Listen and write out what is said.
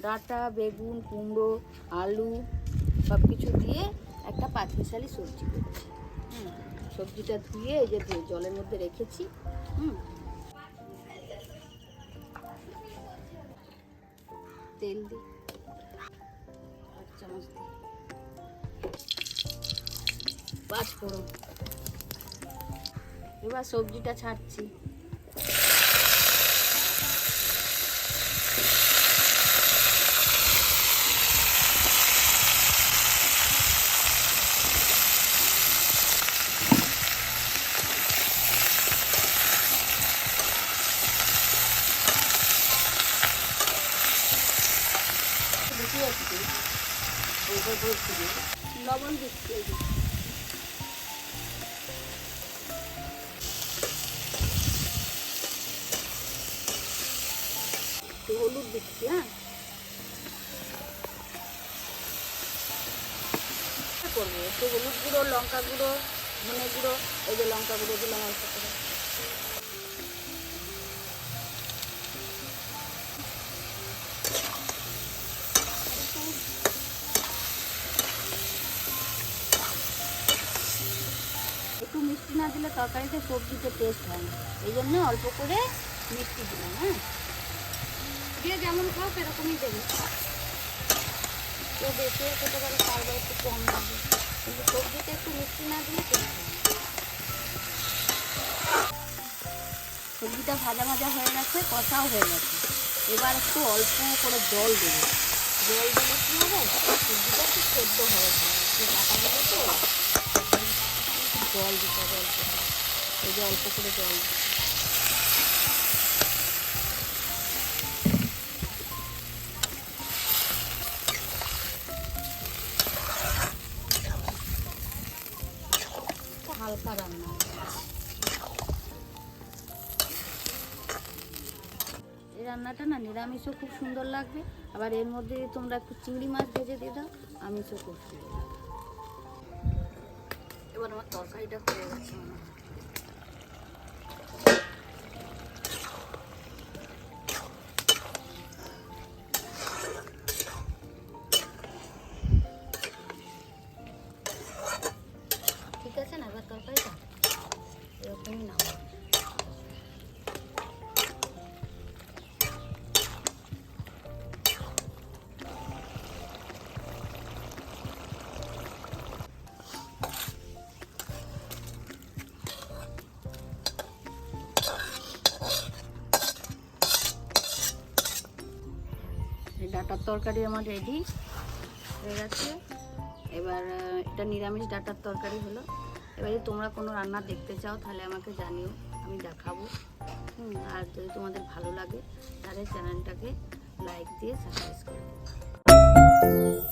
ডাঁটা, বেগুন, কুমড়ো, আলু সব কিছু দিয়ে একটা পাঁচমিশালি সবজি করছি। সবজিটা ধুয়ে এই যে জলের মধ্যে রেখেছি। তেল দিই 1 চামচ দিই, 5 ফোড়ন। এবার সবজিটা ছাড়ছি। লবণ দিচ্ছি, হলুদ দিচ্ছি। করবো একটু হলুদ গুঁড়ো, লঙ্কা গুঁড়ো, ধনে গুঁড়ো, এই যে লঙ্কা গুঁড়ো দিলাম অল্প করে। একটু মিষ্টি না দিলে তরকারিতে সবজিতে টেস্ট হয় না, এই জন্য অল্প করে মিষ্টি দিলাম। যে যেমন খাও সেরকমই দেবে, কেউ বেশিও খেতে পারে, কারবার একটু কম লাগে, কিন্তু সবজিতে একটু মিষ্টি না দিলে টেস্ট হয়। সবজিটা ভাজা ভাজা হয়ে গেছে, কষাও হয়ে গেছে। এবার একটু অল্প করে জল দেবো। জল দিলে কী হবে, সবজিটা একটু সেদ্ধ হয়ে যাবে। একটু ডাটা দিলে তো জল দিতে হবে অল্প করে। এই যে অল্প করে জল দিতে। হালকা রান্না, এই রান্নাটা না নিরামিষও খুব সুন্দর লাগবে, আবার এর মধ্যে তোমরা একটু চিংড়ি মাছ ভেজে দিয়ে দাও, আমিষও খুব সুন্দর লাগবে। এবার আমার তরকারিটা হয়ে গেছে। ঠিক আছে না, এবার তরকারিটা এরকমই নাও। ডাঁটার তরকারি আমার রেডি হয়ে গেছে। এবার এটা নিরামিষ ডাঁটার তরকারি হলো। এবারে তোমরা কোনো রান্না দেখতে চাও তাহলে আমাকে জানিও, আমি দেখাবো। আর যদি তোমাদের ভালো লাগে তাহলে চ্যানেলটাকে লাইক দিয়ে সাবস্ক্রাইব করে দিও।